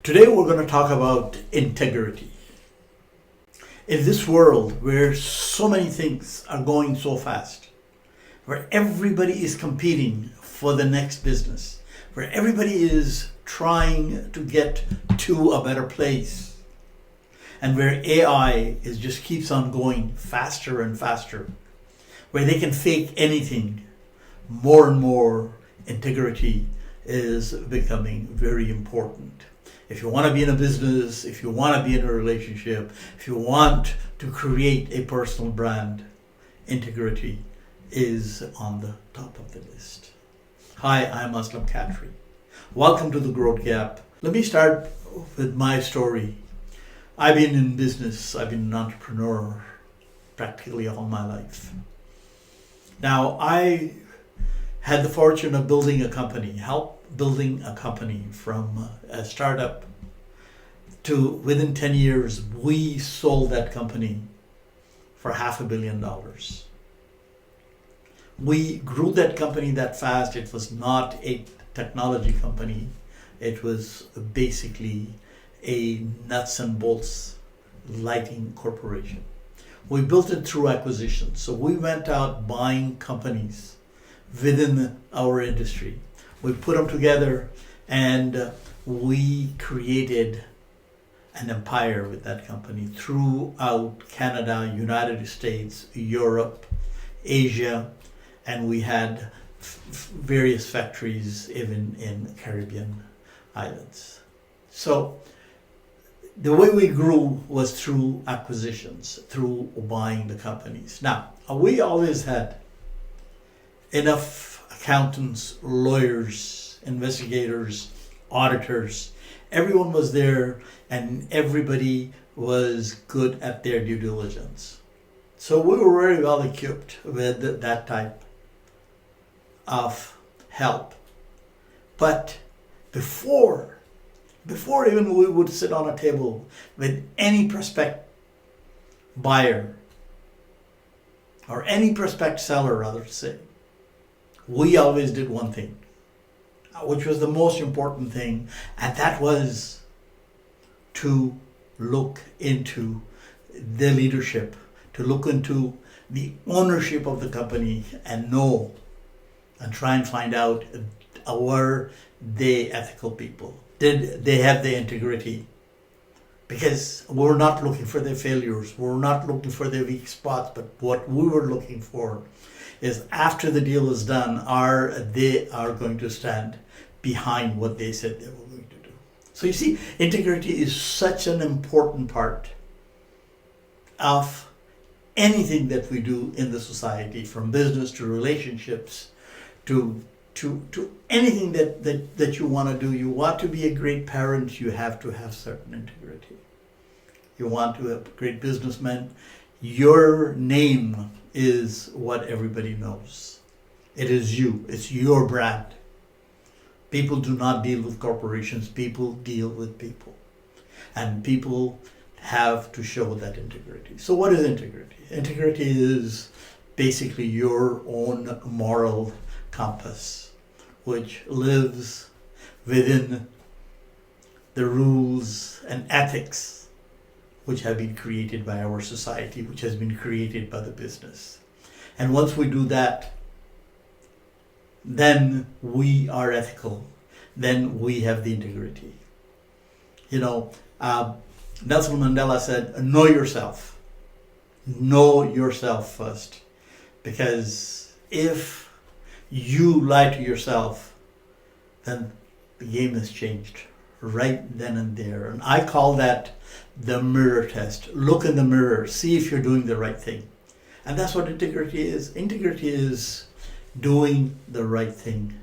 Today we're going to talk about integrity. In this world where so many things are going so fast, where everybody is competing for the next business, where everybody is trying to get to a better place, and where AI is just keeps on going faster and faster, where they can fake anything, more and more integrity is becoming very important. If you want to be in a business, if you want to be in a relationship, if you want to create a personal brand, integrity is on the top of the list. Hi, I'm Aslam Khatri. Welcome to the Growth Gap. Let me start with my story. I've been in business, I've been an entrepreneur practically all my life. Now, I had the fortune of building a company, building a company from a startup to within 10 years, we sold that company for $500 million. We grew that company that fast. It was not a technology company. It was basically a nuts and bolts lighting corporation. We built it through acquisition. So we went out buying companies within our industry. We put them together and we created an empire with that company throughout Canada, United States, Europe, Asia, and we had various factories even in Caribbean islands. So the way we grew was through acquisitions, through buying the companies. Now, we always had enough accountants, lawyers, investigators, auditors. Everyone was there and everybody was good at their due diligence. So we were very well equipped with that type of help. But before even we would sit on a table with any prospect buyer or any prospect seller, rather to say, we always did one thing, which was the most important thing, and that was to look into the leadership, to look into the ownership of the company and know and try and find out, were they ethical people? Did they have the integrity? Because we're not looking for their failures, we're not looking for their weak spots, but what we were looking for is after the deal is done, they are going to stand behind what they said they were going to do. So you see, integrity is such an important part of anything that we do in the society, from business to relationships to anything that you want to do. You want to be a great parent, you have to have certain integrity. You want to be a great businessman, your name is what everybody knows. It is you. It's your brand. People do not deal with corporations. People deal with people. And people have to show that integrity. So what is integrity? Integrity is basically your own moral compass, which lives within the rules and ethics which have been created by our society, which has been created by the business. And once we do that, then we are ethical. Then we have the integrity. Nelson Mandela said, know yourself. Know yourself first. Because if you lie to yourself, then the game has changed right then and there. And I call that the mirror test. Look in the mirror, see if you're doing the right thing. And that's what integrity is. Integrity is doing the right thing.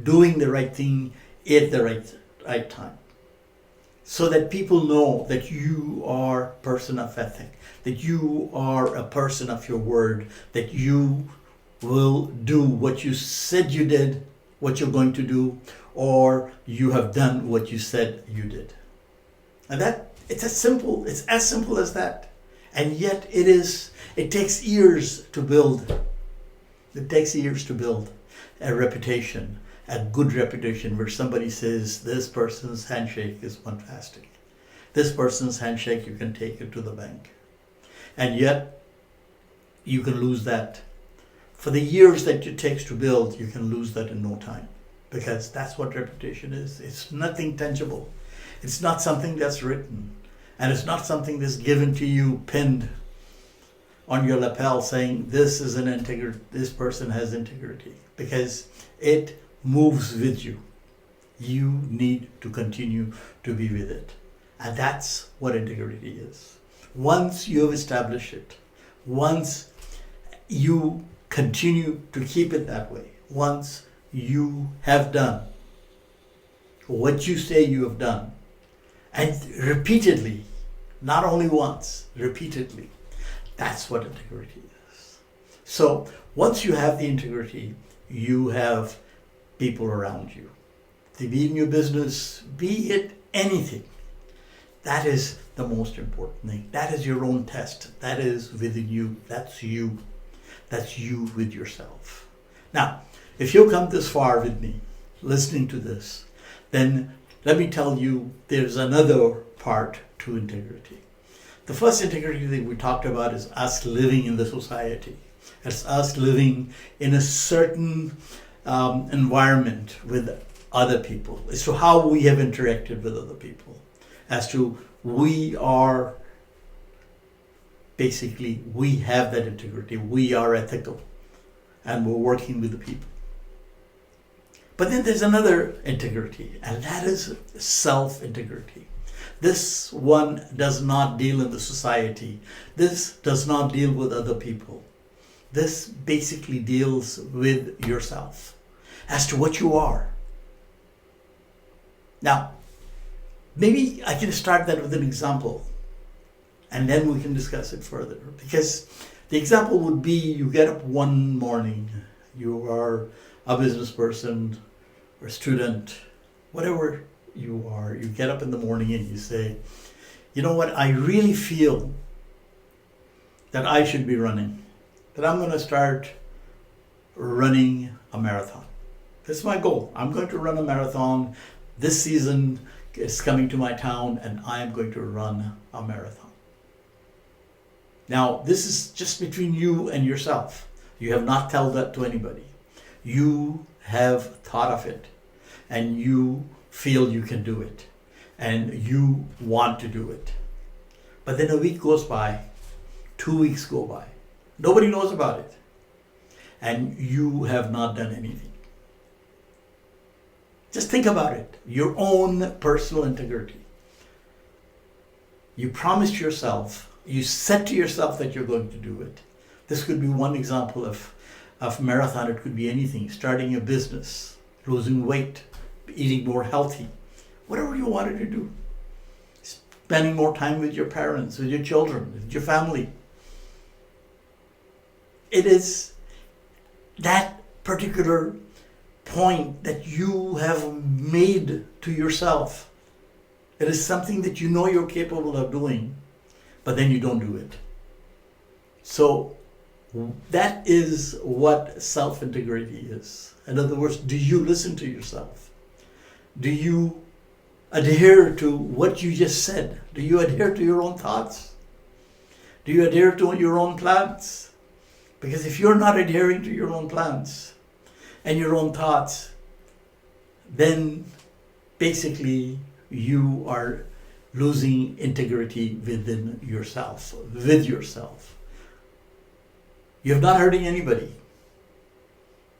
Doing the right thing at the right time. So that people know that you are a person of ethic, that you are a person of your word, that you will do what you said you did, what you're going to do, or you have done what you said you did. And it's as simple as that. And yet it takes years to build. It takes years to build a reputation a good reputation where somebody says this person's handshake is fantastic. This person's handshake, you can take it to the bank. And yet, you can lose that. For the years that it takes to build, you can lose that in no time. Because that's what reputation is. It's nothing tangible. It's not something that's written. And it's not something that's given to you, pinned on your lapel, saying this is this person has integrity. Because it moves with you. You need to continue to be with it. And that's what integrity is. Once you have established it, once you continue to keep it that way, once you have done what you say you have done, and repeatedly, not only once, repeatedly, that's what integrity is. So once you have the integrity, you have people around you. Be it in your business, be it anything. That is the most important thing. That is your own test. That is within you. That's you. That's you with yourself. Now, if you've come this far with me, listening to this, then let me tell you there's another part to integrity. The first integrity that we talked about is us living in the society. It's us living in a certain environment with other people. As to how we have interacted with other people. As to we have that integrity. We are ethical. And we're working with the people. But then there's another integrity, and that is self-integrity. This one does not deal in the society. This does not deal with other people. This basically deals with yourself as to what you are. Now, maybe I can start that with an example, and then we can discuss it further. Because the example would be you get up one morning, you are a business person or a student, whatever you are, you get up in the morning and you say, you know what, I really feel that I should be running, that I'm going to start running a marathon. That's my goal. I'm going to run a marathon. This season is coming to my town and I'm going to run a marathon. Now, this is just between you and yourself. You have not told that to anybody. You have thought of it and you feel you can do it and you want to do it. But then a week goes by, 2 weeks go by. Nobody knows about it. And you have not done anything. Just think about it. Your own personal integrity. You promised yourself, you said to yourself that you're going to do it. This could be one example of marathon. It could be anything. Starting a business, losing weight, eating more healthy. Whatever you wanted to do. Spending more time with your parents, with your children, with your family. It is that particular point that you have made to yourself. It is something that you know you're capable of doing, but then you don't do it. So that is what self-integrity is. In other words, do you listen to yourself? Do you adhere to what you just said? Do you adhere to your own thoughts? Do you adhere to your own plans? Because if you're not adhering to your own plans and your own thoughts, then basically you are losing integrity within yourself, with yourself. You're not hurting anybody.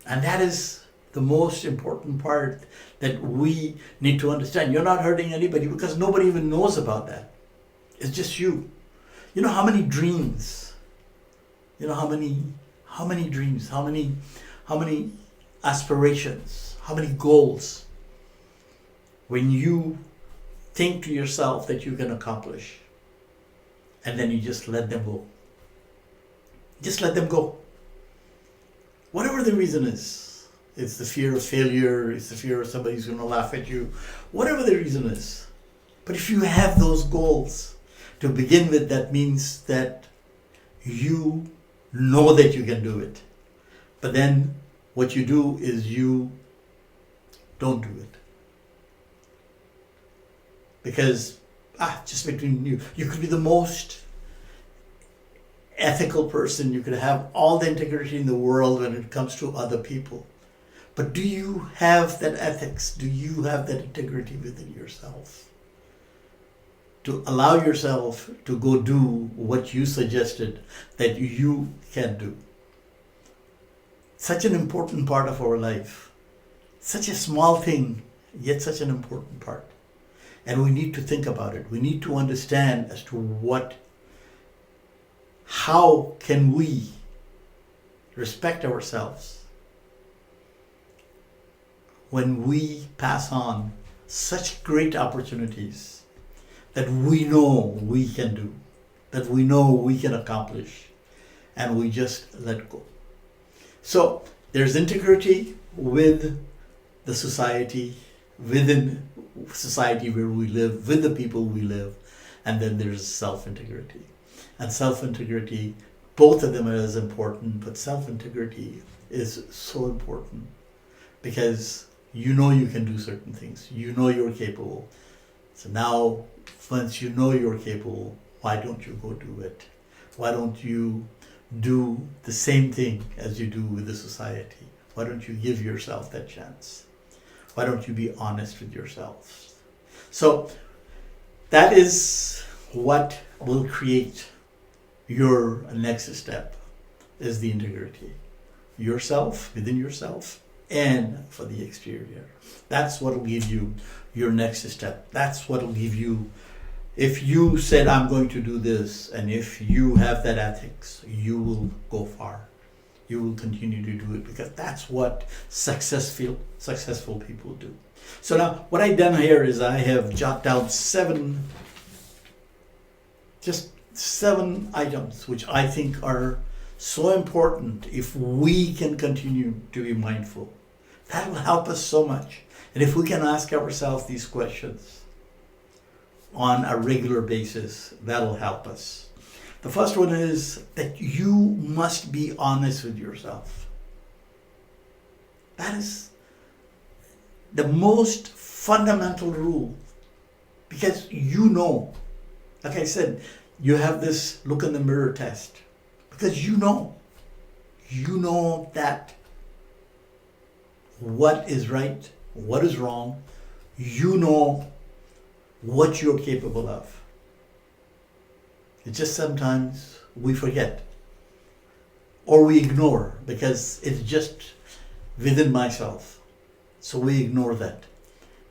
And that is the most important part that we need to understand. You're not hurting anybody because nobody even knows about that. It's just you. You know how many dreams, how many dreams, how many aspirations, how many goals, when you think to yourself that you can accomplish, and then you just let them go. Just let them go. Whatever the reason is. It's the fear of failure, it's the fear of somebody's going to laugh at you, whatever the reason is. But if you have those goals, to begin with, that means that you know that you can do it. But then what you do is you don't do it. Because, just between you could be the most ethical person, you could have all the integrity in the world when it comes to other people. But do you have that ethics? Do you have that integrity within yourself? To allow yourself to go do what you suggested that you can do. Such an important part of our life. Such a small thing, yet such an important part. And we need to think about it. We need to understand as to how can we respect ourselves when we pass on such great opportunities that we know we can do, that we know we can accomplish, and we just let go. So there's integrity with the society, within society where we live, with the people we live, and then there's self-integrity. And self-integrity, both of them are as important, but self-integrity is so important because you know you can do certain things. You know you're capable. So now, once you know you're capable, why don't you go do it? Why don't you do the same thing as you do with the society? Why don't you give yourself that chance? Why don't you be honest with yourself? So that is what will create your next step, is the integrity. Yourself, within yourself, and for the exterior. That's what will give you your next step. That's what will give you, if you said, I'm going to do this, and if you have that ethics, you will go far. You will continue to do it because that's what successful people do. So now what I've done here is I have jotted down seven items which I think are so important if we can continue to be mindful. That will help us so much. And if we can ask ourselves these questions on a regular basis, that'll help us. The first one is that you must be honest with yourself. That is the most fundamental rule. Because you know, like I said, you have this look in the mirror test. Because you know that what is right, what is wrong, you know what you're capable of. It's just sometimes we forget or we ignore because it's just within myself. So we ignore that.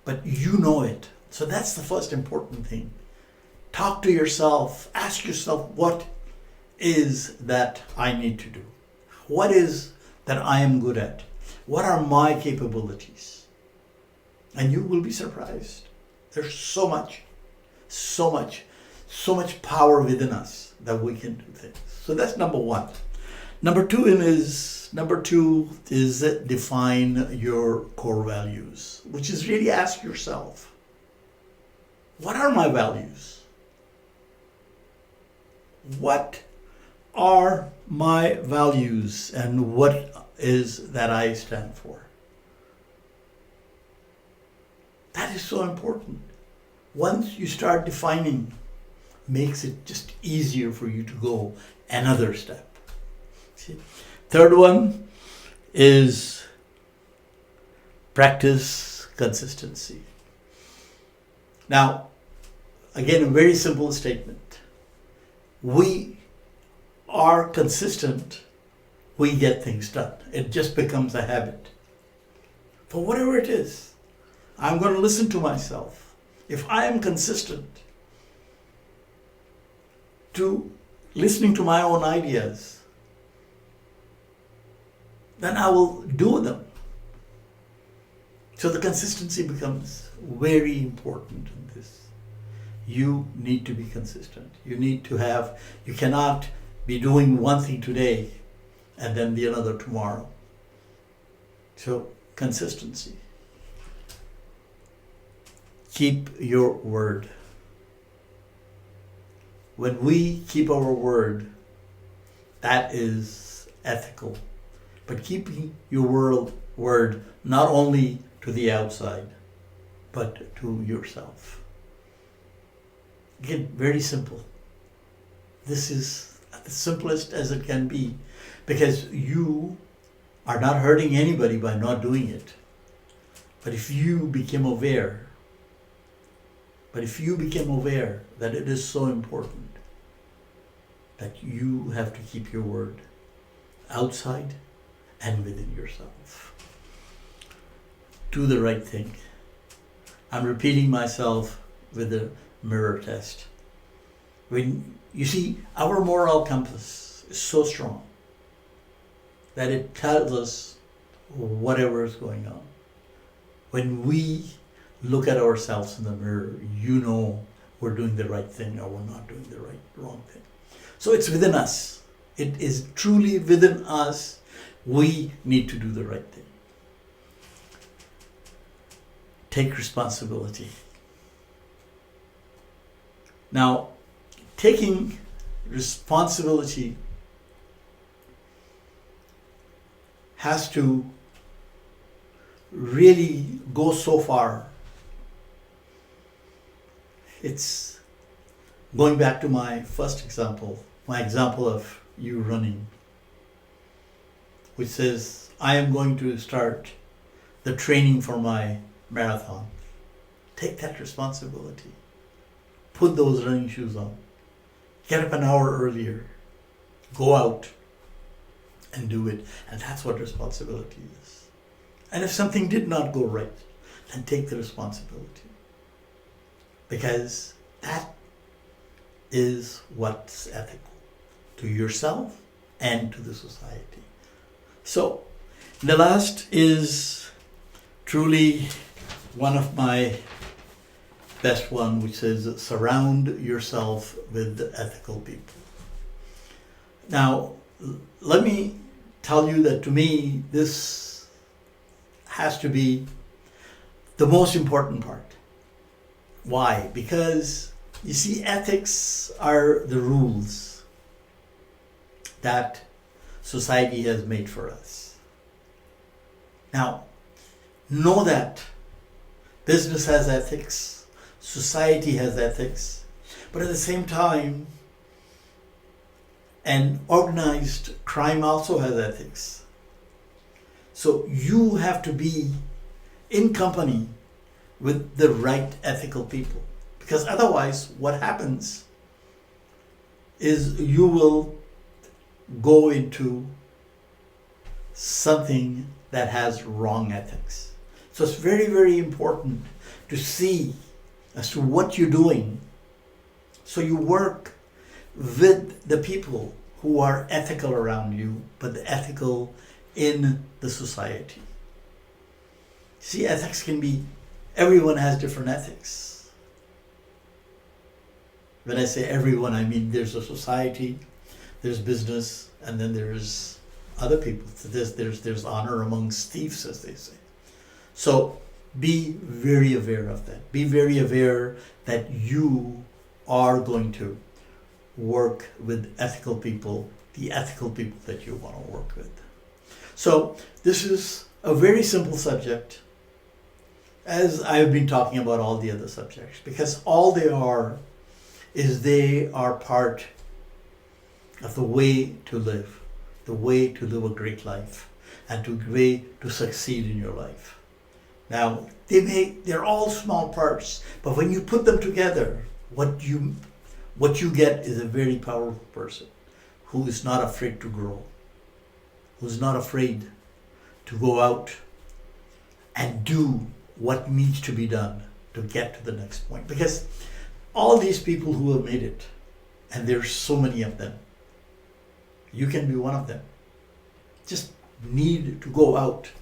But you know it. So that's the first important thing. Talk to yourself. Ask yourself, what is that I need to do? What is that I am good at? What are my capabilities? And you will be surprised. There's so much power within us that we can do things. So that's number one. Number two is define your core values, which is really ask yourself, what are my values? What are my values and what is that I stand for? That is so important. Once you start defining, makes it just easier for you to go another step. See? Third one is practice consistency. Now, again, a very simple statement. We are consistent, we get things done. It just becomes a habit. For whatever it is, I'm going to listen to myself. If I am consistent to listening to my own ideas, then I will do them. So the consistency becomes very important in this. You need to be consistent. You cannot be doing one thing today and then the another tomorrow. So consistency. Keep your word. When we keep our word, that is ethical. But keeping your word not only to the outside, but to yourself. Again, very simple. This is the simplest as it can be, because you are not hurting anybody by not doing it. But if you became aware that it is so important that you have to keep your word outside and within yourself. Do the right thing. I'm repeating myself with the mirror test. When you see, our moral compass is so strong that it tells us whatever is going on. When we look at ourselves in the mirror, you know we're doing the right thing or we're not doing the wrong thing. So it's within us. It is truly within us. We need to do the right thing. Take responsibility. Now, taking responsibility has to really go so far. It's going back to my first example, my example of you running, which says, I am going to start the training for my marathon. Take that responsibility. Put those running shoes on. Get up an hour earlier. Go out and do it. And that's what responsibility is. And if something did not go right, then take the responsibility. Because that is what's ethical to yourself and to the society. So, the last is truly one of my best one, which says surround yourself with ethical people. Now, let me tell you that to me, this has to be the most important part. Why? Because you see, ethics are the rules that society has made for us. Now, know that business has ethics, society has ethics, but at the same time, and organized crime also has ethics. So you have to be in company with the right ethical people. Because otherwise, what happens is you will go into something that has wrong ethics. So it's very, very important to see as to what you're doing. So you work with the people who are ethical around you, but ethical in the society. See, ethics can be, everyone has different ethics. When I say everyone, I mean there's a society, there's business, and then there's other people. There's honor amongst thieves, as they say. So be very aware of that. Be very aware that you are going to work with ethical people, the ethical people that you want to work with. So this is a very simple subject, as I've been talking about all the other subjects, because all they are is they are part of the way to live a great life, and the way to succeed in your life. Now, they're all small parts, but when you put them together, what you get is a very powerful person who is not afraid to grow, who's not afraid to go out and do what needs to be done to get to the next point. Because all these people who have made it, and there's so many of them, you can be one of them. Just need to go out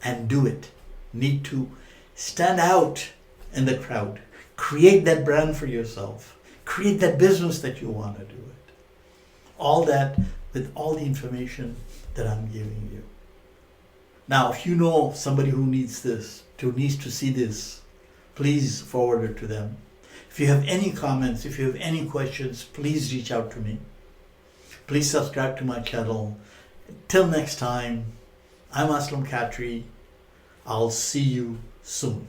and do it. Need to stand out in the crowd. Create that brand for yourself. Create that business that you want to do it. All that with all the information that I'm giving you. Now, if you know somebody who needs this, who needs to see this, please forward it to them. If you have any comments, if you have any questions, please reach out to me. Please subscribe to my channel. Till next time, I'm Aslam Khatri. I'll see you soon.